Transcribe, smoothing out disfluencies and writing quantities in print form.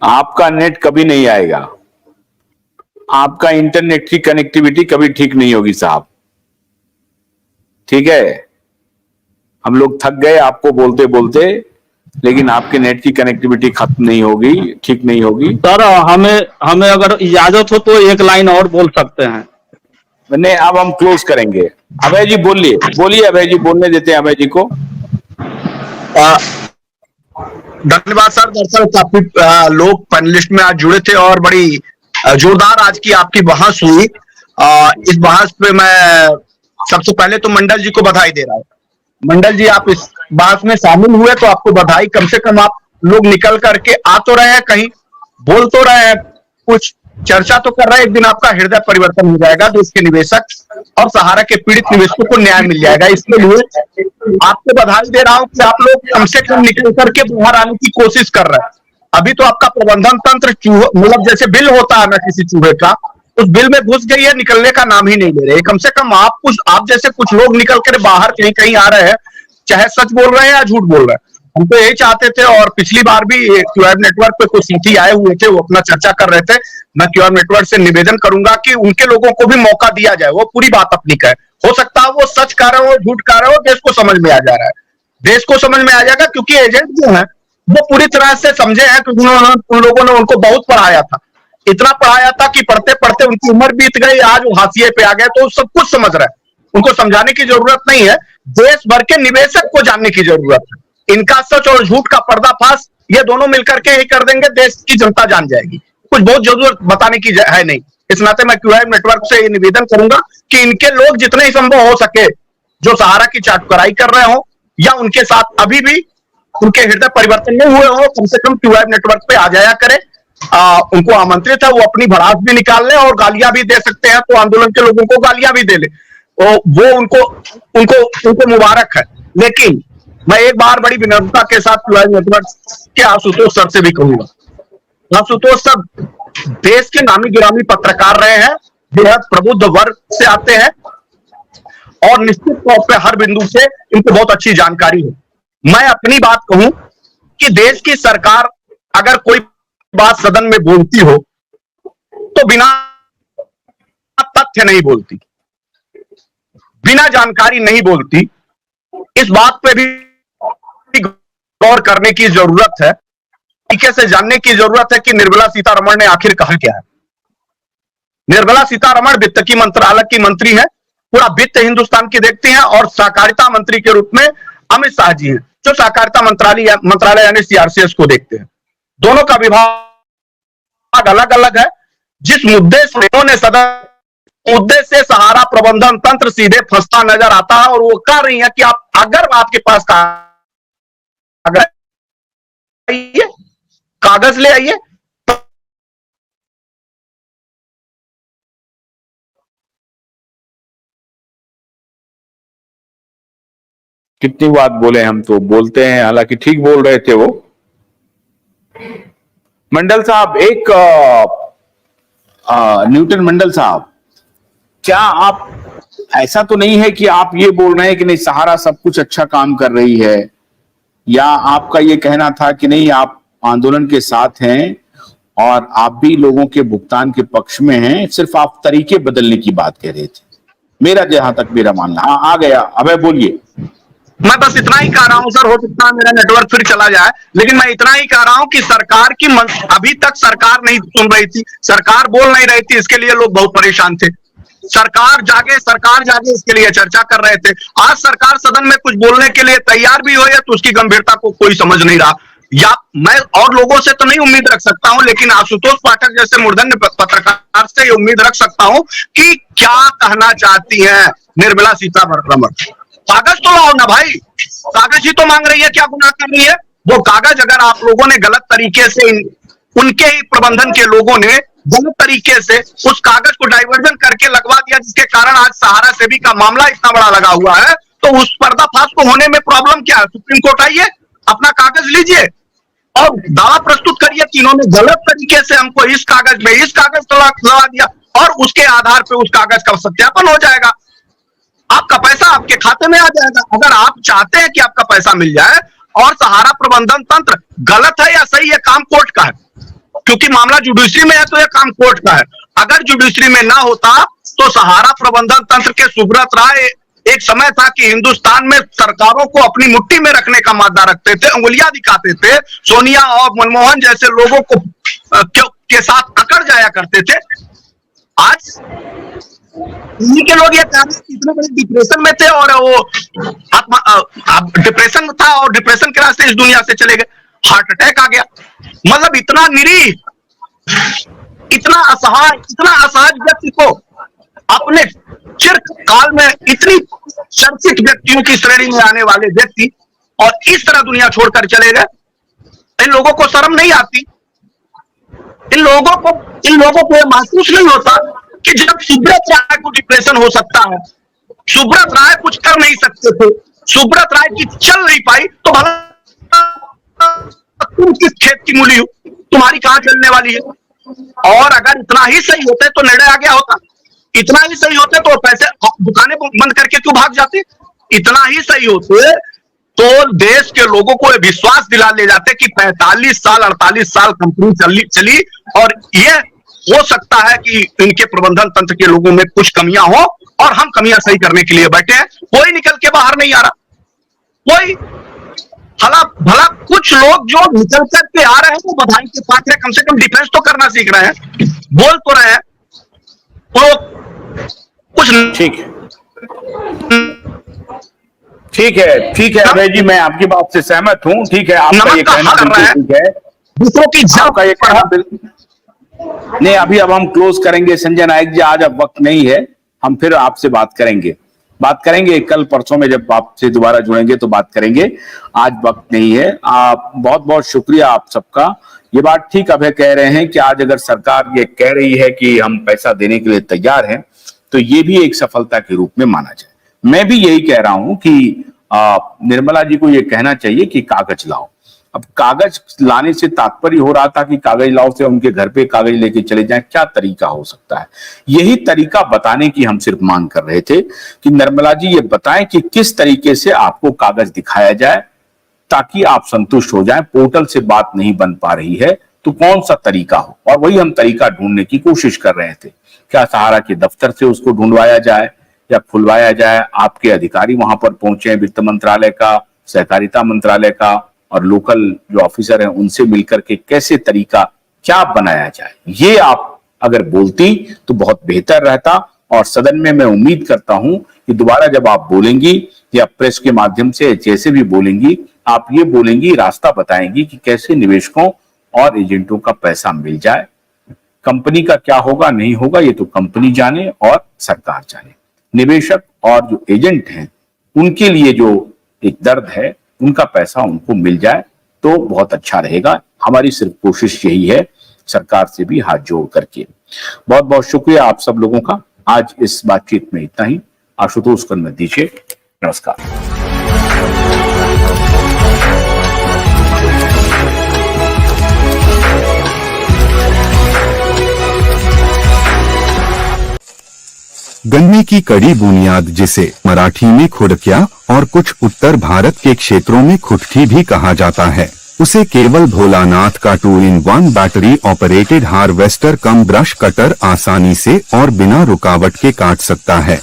आपका नेट कभी नहीं आएगा, आपका इंटरनेट की कनेक्टिविटी कभी ठीक नहीं होगी साहब। ठीक है, हम लोग थक गए आपको बोलते बोलते, लेकिन आपके नेट की कनेक्टिविटी खत्म नहीं होगी, ठीक नहीं होगी। सर हमें हमें अगर इजाजत हो तो एक लाइन और बोल सकते हैं। नहीं, अब हम क्लोज करेंगे। अभय जी बोलिए, बोलिए अभय जी, बोलने देते हैं अभय जी को। धन्यवाद सर। दरअसल काफी लोग पैनलिस्ट में आज जुड़े थे और बड़ी जोरदार आज की आपकी बहस हुई। इस बहस पे मैं सबसे पहले तो मंडल जी को बधाई दे रहा हूँ। मंडल जी, आप इस बहस में शामिल हुए तो आपको बधाई। कम से कम आप लोग निकल करके आ तो रहे हैं, कहीं बोल तो रहे हैं, कुछ चर्चा तो कर रहे हैं। एक दिन आपका हृदय परिवर्तन हो जाएगा, देश के निवेशक और सहारा के पीड़ित निवेशकों को न्याय मिल जाएगा। इसके लिए आपको बधाई दे रहा हूं कि आप लोग कम से कम निकल करके बाहर आने की कोशिश कर रहे हैं। अभी तो आपका प्रबंधन तंत्र मतलब जैसे बिल होता है ना किसी चूहे का, उस बिल में घुस गई है, निकलने का नाम ही नहीं ले रहे। कम से कम आप जैसे कुछ लोग निकल कर बाहर कहीं कहीं आ रहे हैं, चाहे सच बोल रहे हैं या झूठ बोल रहे हैं। हम तो यही चाहते थे, और पिछली बार भी क्यूआर नेटवर्क पे कुछ सीटी आए हुए थे, वो अपना चर्चा कर रहे थे। मैं क्यूआर नेटवर्क से निवेदन करूंगा कि उनके लोगों को भी मौका दिया जाए, वो पूरी बात अपनी कहे। हो सकता है वो सच कह रहे हो, झूठ कह रहे हो, देश को समझ में आ जा रहा है, देश को समझ में आ जाएगा, क्योंकि एजेंट जो है वो पूरी तरह से समझे हैं, क्योंकि उन लोगों ने उनको बहुत पढ़ाया था, इतना पढ़ाया था कि पढ़ते पढ़ते उनकी उम्र बीत गई, आज वो हाशिए पे आ गए, तो सब कुछ समझ रहे हैं। उनको समझाने की जरूरत नहीं है, देश भर के निवेशक को जानने की जरूरत है। इनका सच और झूठ का पर्दाफाश ये दोनों मिलकर के ही कर देंगे, देश की जनता जान जाएगी। कुछ बहुत जरूरत बताने की है नहीं। इस नाते मैं क्यूआर नेटवर्क से ये निवेदन करूंगा कि इनके लोग जितने ही संभव हो सके, जो सहारा की चाटुकाराई कर रहे हो या उनके साथ अभी भी उनके हृदय परिवर्तन नहीं हुए हो, कम से कम क्यूआर नेटवर्क पे आ जाया करे। उनको आमंत्रित है, वो अपनी भड़ास भी निकाल ले और गालियां भी दे सकते हैं, तो आंदोलन के लोगों को गालियां भी दे ले, वो उनको मुबारक है। लेकिन मैं एक बार बड़ी विनम्रता के साथ क्यूआर नेटवर्क के आशुतोष सर से भी कहूंगा। आशुतोष सर देश के नामी गिरामी पत्रकार रहे हैं, बेहद प्रबुद्ध वर्ग से आते हैं और निश्चित तौर पे हर बिंदु से इनको बहुत अच्छी जानकारी है। मैं अपनी बात कहूं कि देश की सरकार अगर कोई बात सदन में बोलती हो तो बिना तथ्य नहीं बोलती, बिना जानकारी नहीं बोलती। इस बात पे भी गौर करने की जरूरत है, तरीके से जानने की जरूरत है कि निर्मला सीतारमण ने आखिर कहा क्या है। निर्मला सीतारमण वित्त की मंत्रालय की मंत्री है, पूरा वित्त हिंदुस्तान की देखती हैं, और सहकारिता मंत्री के रूप में अमित शाह जी हैं, जो सहकारिता मंत्रालय यानी सीआरसीएस को देखते हैं। दोनों का विभाग अलग अलग है। जिस मुद्दे से उन्होंने सदन मुद्दे से सहारा प्रबंधन तंत्र सीधे फंसता नजर आता है, और वो कह रही है कि आप अगर आपके पास कागज ले आइए। कितनी बात बोले, हम तो बोलते हैं, हालांकि ठीक बोल रहे थे वो। मंडल साहब, एक न्यूटन मंडल साहब, क्या आप, ऐसा तो नहीं है कि आप ये बोल रहे हैं कि नहीं सहारा सब कुछ अच्छा काम कर रही है, या आपका ये कहना था कि नहीं आप आंदोलन के साथ हैं और आप भी लोगों के भुगतान के पक्ष में हैं, सिर्फ आप तरीके बदलने की बात कह रहे थे? मेरा जहां तक मेरा मानना आ गया। अबे बोलिए। मैं बस इतना ही कह रहा हूं सर, हो सकता है मेरा नेटवर्क फिर चला जाए, लेकिन मैं इतना ही कह रहा हूं कि सरकार की अभी तक सरकार नहीं सुन रही थी, सरकार बोल नहीं रही थी, इसके लिए लोग बहुत परेशान थे। सरकार जागे इसके लिए चर्चा कर रहे थे। आज सरकार सदन में कुछ बोलने के लिए तैयार भी हो, या तो उसकी गंभीरता को कोई समझ नहीं रहा। या मैं और लोगों से तो नहीं उम्मीद रख सकता हूं, लेकिन आशुतोष पाठक जैसे मूर्धन्य पत्रकार से ये उम्मीद रख सकता हूं कि क्या कहना चाहती है निर्मला सीतारमण। कागज तो लाओ ना भाई, कागज ही तो मांग रही है, क्या गुनाह कर रही है वो कागज? अगर आप लोगों ने गलत तरीके से, उनके ही प्रबंधन के लोगों ने गलत तरीके से उस कागज को डाइवर्जन करके लगवा दिया, जिसके कारण आज सहारा सेबी का मामला इतना बड़ा लगा हुआ है, तो उस पर्दाफाश को होने में प्रॉब्लम क्या है? सुप्रीम कोर्ट आइए, अपना कागज लीजिए और दावा प्रस्तुत करिए कि इन्होंने गलत तरीके से हमको इस कागज में इस कागज को लगा दिया, और उसके आधार पर उस कागज का सत्यापन हो जाएगा, आपका पैसा आपके खाते में आ जाएगा। अगर आप चाहते हैं कि आपका पैसा मिल जाए, और सहारा प्रबंधन तंत्र गलत है या सही, है काम कोर्ट का है, क्योंकि मामला जुडिशरी में है तो यह काम कोर्ट का है। अगर जुडिशरी में ना होता तो सहारा प्रबंधन तंत्र के सुब्रत राय, एक समय था कि हिंदुस्तान में सरकारों को अपनी मुट्ठी में रखने का मादा रखते थे, उंगलियां दिखाते थे, सोनिया और मनमोहन जैसे लोगों को के साथ अकड़ जाया करते थे। आज इन्हीं के लोग ये इतने बड़े डिप्रेशन में थे और वो डिप्रेशन था और डिप्रेशन के रास्ते इस दुनिया से चले गए, हार्ट अटैक आ गया। मतलब इतना निरीह, इतना असहाय व्यक्ति को अपने चिरकाल में इतनी चर्चित व्यक्तियों की श्रेणी में आने वाले व्यक्ति और इस तरह दुनिया छोड़कर चले गए, इन लोगों को शर्म नहीं आती? इन लोगों को महसूस नहीं होता कि जब सुब्रत राय को डिप्रेशन हो सकता है, सुब्रत राय कुछ कर नहीं सकते थे, सुब्रत राय की चल नहीं पाई, तो भला तुम किस खेत की मूली हो, तुम्हारी कहां चलने वाली है? और अगर इतना ही सही होते तो निर्णय आ गया होता, इतना ही सही होते तो पैसे दुकानें बंद करके क्यों भाग जाते? इतना ही सही होते तो देश के लोगों को विश्वास दिला ले जाते कि 45 साल 48 साल कंपनी चली और ये हो सकता है कि इनके प्रबंधन तंत्र के लोगों में कुछ कमियां हो और हम कमियां सही करने के लिए बैठे हैं। कोई निकल के बाहर नहीं आ रहा, कोई भला कुछ लोग जो निकल करके आ रहे हैं वो बधाई के पात्र है, कम से कम डिफेंस तो करना सीख रहे हैं, बोल तो रहे हैं तो कुछ। ठीक है अभय जी, मैं आपकी बात से सहमत हूं। ठीक है, आपका ये कहना बिल्कुल ठीक है, दूसरों की आपका ये कहना बिल्कुल नहीं। अभी अब हम क्लोज करेंगे संजय नायक जी, आज अब वक्त नहीं है, हम फिर आपसे बात करेंगे कल परसों में जब आपसे दोबारा जुड़ेंगे तो बात करेंगे, आज वक्त नहीं है। आप बहुत बहुत शुक्रिया आप सबका। ये बात ठीक अभय कह रहे हैं कि आज अगर सरकार ये कह रही है कि हम पैसा देने के लिए तैयार हैं तो ये भी एक सफलता के रूप में माना जाए। मैं भी यही कह रहा हूं कि निर्मला जी को ये कहना चाहिए कि कागज लाओ। अब कागज लाने से तात्पर्य हो रहा था कि कागज लाओ से उनके घर पे कागज लेके चले जाएं, क्या तरीका हो सकता है? यही तरीका बताने की हम सिर्फ मांग कर रहे थे कि निर्मला जी ये बताएं कि किस तरीके से आपको कागज दिखाया जाए ताकि आप संतुष्ट हो जाएं। पोर्टल से बात नहीं बन पा रही है तो कौन सा तरीका हो, और वही हम तरीका ढूंढने की कोशिश कर रहे थे। क्या सहारा के दफ्तर से उसको ढूंढवाया जाए या खुलवाया जाए, आपके अधिकारी वहां पर पहुंचे, वित्त मंत्रालय का, सहकारिता मंत्रालय का और लोकल जो ऑफिसर हैं उनसे मिलकर के कैसे तरीका क्या बनाया जाए, ये आप अगर बोलती तो बहुत बेहतर रहता। और सदन में मैं उम्मीद करता हूं कि दोबारा जब आप बोलेंगी या प्रेस के माध्यम से जैसे भी बोलेंगी, आप ये बोलेंगी, रास्ता बताएंगी कि कैसे निवेशकों और एजेंटों का पैसा मिल जाए। कंपनी का क्या होगा नहीं होगा ये तो कंपनी जाने और सरकार जाने, निवेशक और जो एजेंट हैं उनके लिए जो एक दर्द है उनका पैसा उनको मिल जाए तो बहुत अच्छा रहेगा। हमारी सिर्फ कोशिश यही है, सरकार से भी हाथ जोड़ करके। बहुत बहुत शुक्रिया आप सब लोगों का। आज इस बातचीत में इतना ही। आशुतोष को अनुमति दीजिए। नमस्कार। गन्ने की कड़ी बुनियाद, जिसे मराठी में खुडकिया और कुछ उत्तर भारत के क्षेत्रों में खुटकी भी कहा जाता है, उसे केवल भोलानाथ का 2-in-1 बैटरी ऑपरेटेड हार्वेस्टर कम ब्रश कटर आसानी से और बिना रुकावट के काट सकता है।